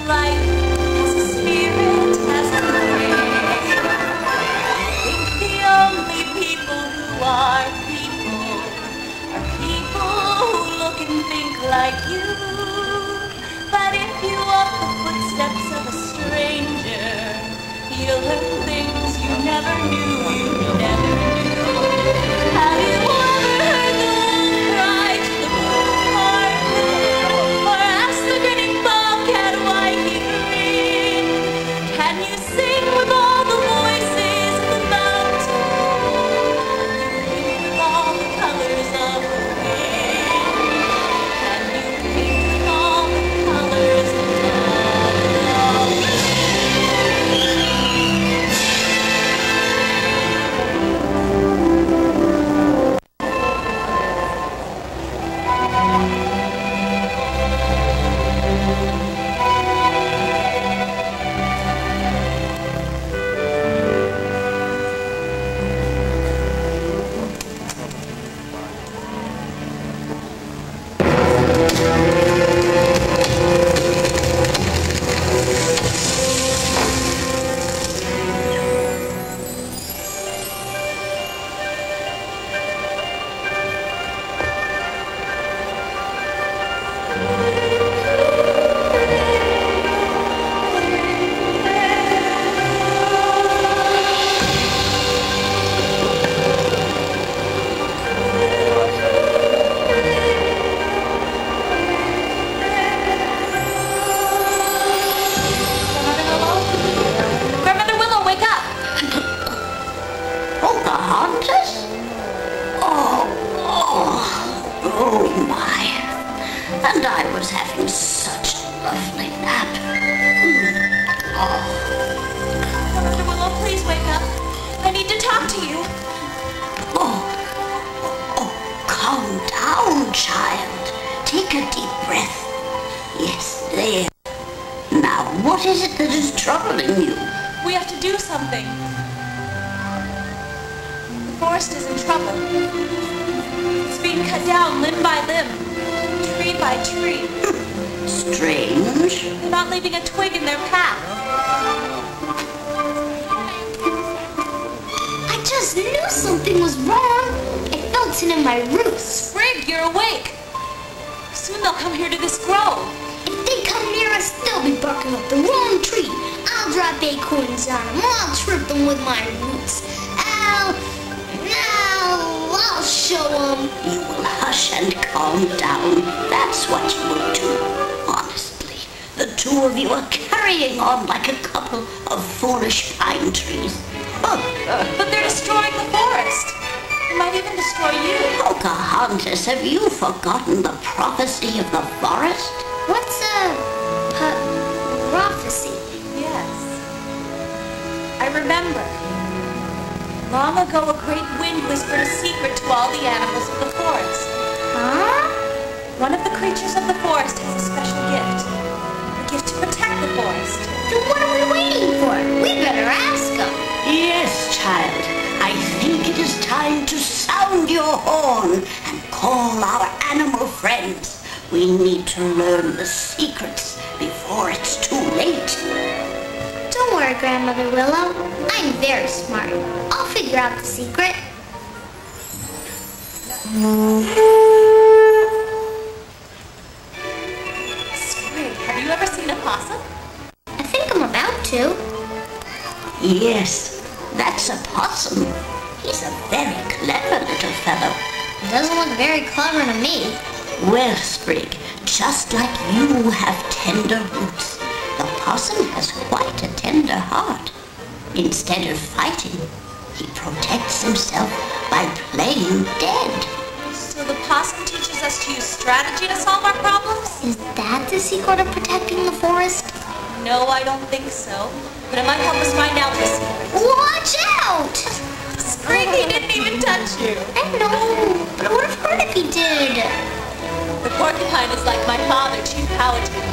life, has a spirit, has a grace. I think the only people who are people who look and think like you. But if you walk the footsteps of a stranger, you'll learn things you never knew, Have you ever heard the wolf cry to the blue-heart moon, or asked the grinning bobcat why he grinned? Can you sing with all the voices of the mountain? Can you read with all the colors of the wind? Can you think with all the colors of love? Grandmother Willow, wake up! Pocahontas? Oh my. And I was having such a lovely nap. Grandmother Willow, please wake up. I need to talk to you. Calm down, child. Take a deep breath. Yes, there. Now, what is it that is troubling you? We have to do something. The forest is in trouble. It's being cut down limb by limb, tree by tree. Strange. They're not leaving a twig in their path. I just knew something was wrong. I felt it in my roots. Sprig, you're awake. Soon they'll come here to this grove. If they come near us, they'll be barking up the wrong tree. I'll drop acorns on them. I'll trip them with my roots. I'll show them. You will hush and calm down. That's what you will do. Honestly, the two of you are carrying on like a couple of foolish pine trees. But they're destroying the forest. They might even destroy you. Pocahontas, have you forgotten the prophecy of the forest? What's a prophecy? Yes. I remember. Long ago, a great wind whispered a secret to all the animals of the forest. Huh? One of the creatures of the forest has a special gift. A gift to protect the forest. Then what are we waiting for? We better ask them. Yes, child. I think it is time to sound your horn and call our animal friends. We need to learn the secrets before it's too late. Don't worry, Grandmother Willow. I'm very smart. I'll figure out the secret. Sprig, have you ever seen a possum? I think I'm about to. Yes, that's a possum. He's a very clever little fellow. It doesn't look very clever to me. Well, Sprig, just like you have tender roots, the possum has quite a tender heart. Instead of fighting, he protects himself by playing dead. So the possum teaches us to use strategy to solve our problems? Is that the secret of protecting the forest? No, I don't think so. But it might help us find out the secret. Watch out! Sprig, he didn't even touch you. I know, but it would have hurt if he did. The porcupine is like my father, Chief Palatine.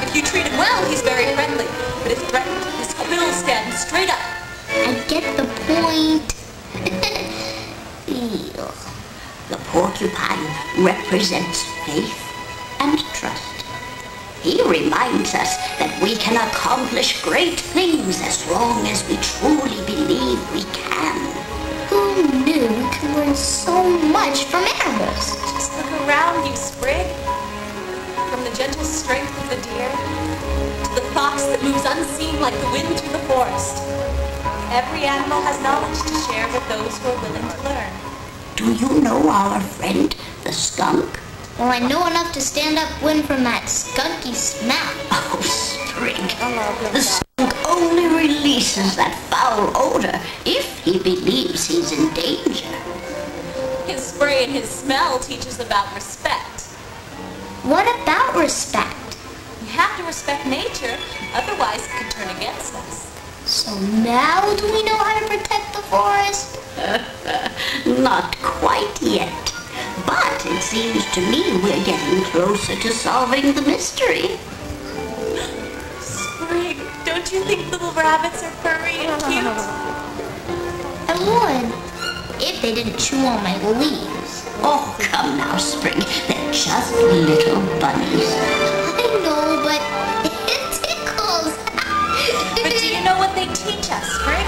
If you treat him well, he's very friendly. But if threatened, his quills stand straight up. I get the point. Ew. The porcupine represents faith and trust. He reminds us that we can accomplish great things as long as we truly believe we can. Who knew we could learn so much from animals? Just look around you, Sprig. From the gentle strength of the deer to the fox that moves unseen like the wind through the forest. Every animal has knowledge to share with those who are willing to learn. Do you know our friend, the skunk? Well, I know enough to stand upwind from that skunky smell. Oh, Sprig, the skunk only releases that foul odor if he believes he's in danger. His spray and his smell teach us about respect. What about respect? We have to respect nature, otherwise it could turn against us. So now do we know how to protect the forest? Not quite yet. But it seems to me we're getting closer to solving the mystery. Sprig, don't you think little rabbits are furry and cute? I would, if they didn't chew on my leaves. Oh, come now, Sprig. They're just little bunnies. I know, but it tickles. But do you know what they teach us, Sprig?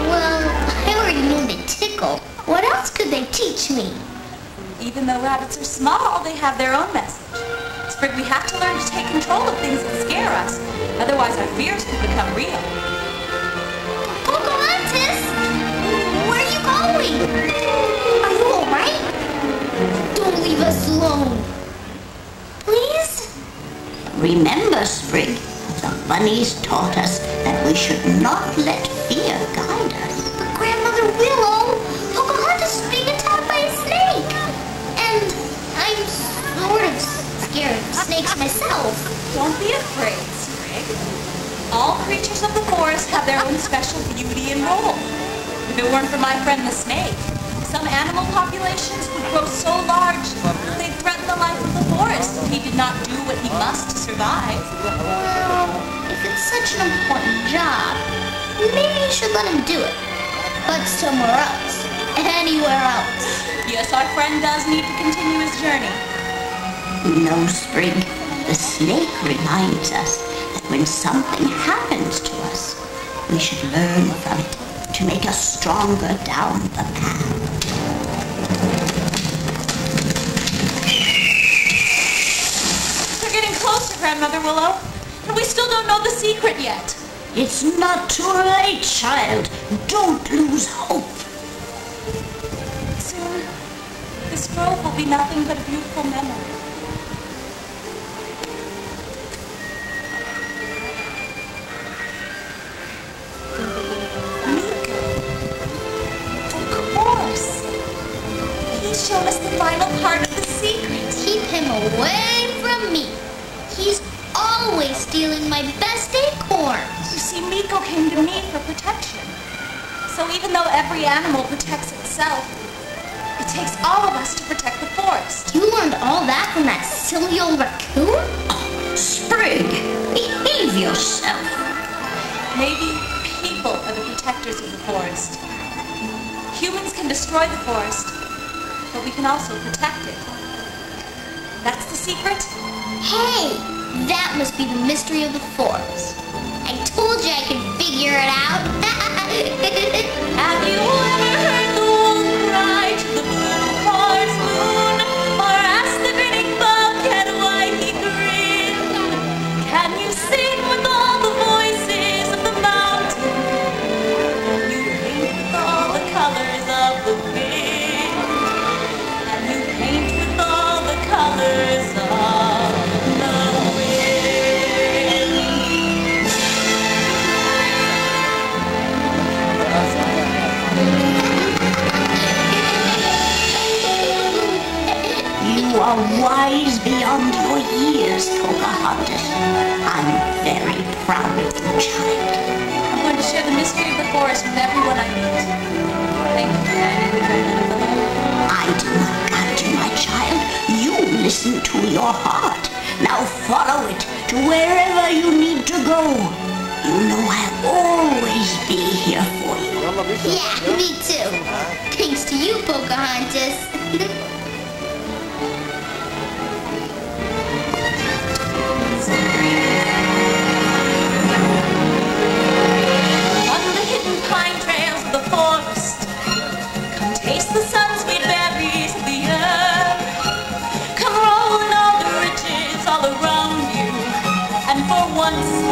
Well, I already know they tickle. What else could they teach me? Even though rabbits are small, they have their own message. Sprig, we have to learn to take control of things that scare us. Otherwise, our fears could become real. Pocahontas! Where are you going? Are you alright? Don't leave us alone. Please? Remember, Sprig, the bunnies taught us that we should not let fear guide us. But Grandmother Willow, Pocahontas is being attacked by a snake. And I'm sort of scared of snakes myself. Don't be afraid, Sprig. All creatures of the forest have their own special beauty and role. If it weren't for my friend the snake, some animal populations would grow so large they'd threaten the life of the forest if he did not do what he must to survive. Well, if it's such an important job, maybe you should let him do it. But somewhere else. Anywhere else. Yes, our friend does need to continue his journey. No, Sprig. The snake reminds us that when something happens to us, we should learn from it to make us stronger down the path. We're getting closer, Grandmother Willow, and we still don't know the secret yet. It's not too late, child. Don't lose hope. Soon, this grove will be nothing but a beautiful memory. Of course. He's shown us the final part of the secret. Keep him away from me. He's always stealing my best acorns. You see, Meeko came to me for protection. So even though every animal protects itself, it takes all of us to protect the forest. You learned all that from that silly old raccoon? Sprig, behave yourself. Maybe people are the protectors of the forest. Humans can destroy the forest, but we can also protect it. That's the secret? Hey, that must be the mystery of the forest. I told you I could figure it out. Have you ever heard the wolf cry to the blue Mars moon? Or asked the grinning bobcat why he grinned? Can you sing with all the voices of the mountain? You paint with all the colors of the wind. And you paint with all the colors of the wind. You are wise beyond your years, Pocahontas. I'm very proud of you, child. I'm going to share the mystery of the forest with everyone I meet. Thank you for guiding me, Grandmother Willow. I do not guide you, my child. You listen to your heart. Now follow it to wherever you need to go. You know I'll always be here for you. Yeah, me too. Thanks to you, Pocahontas. Sprig, all around you. And for once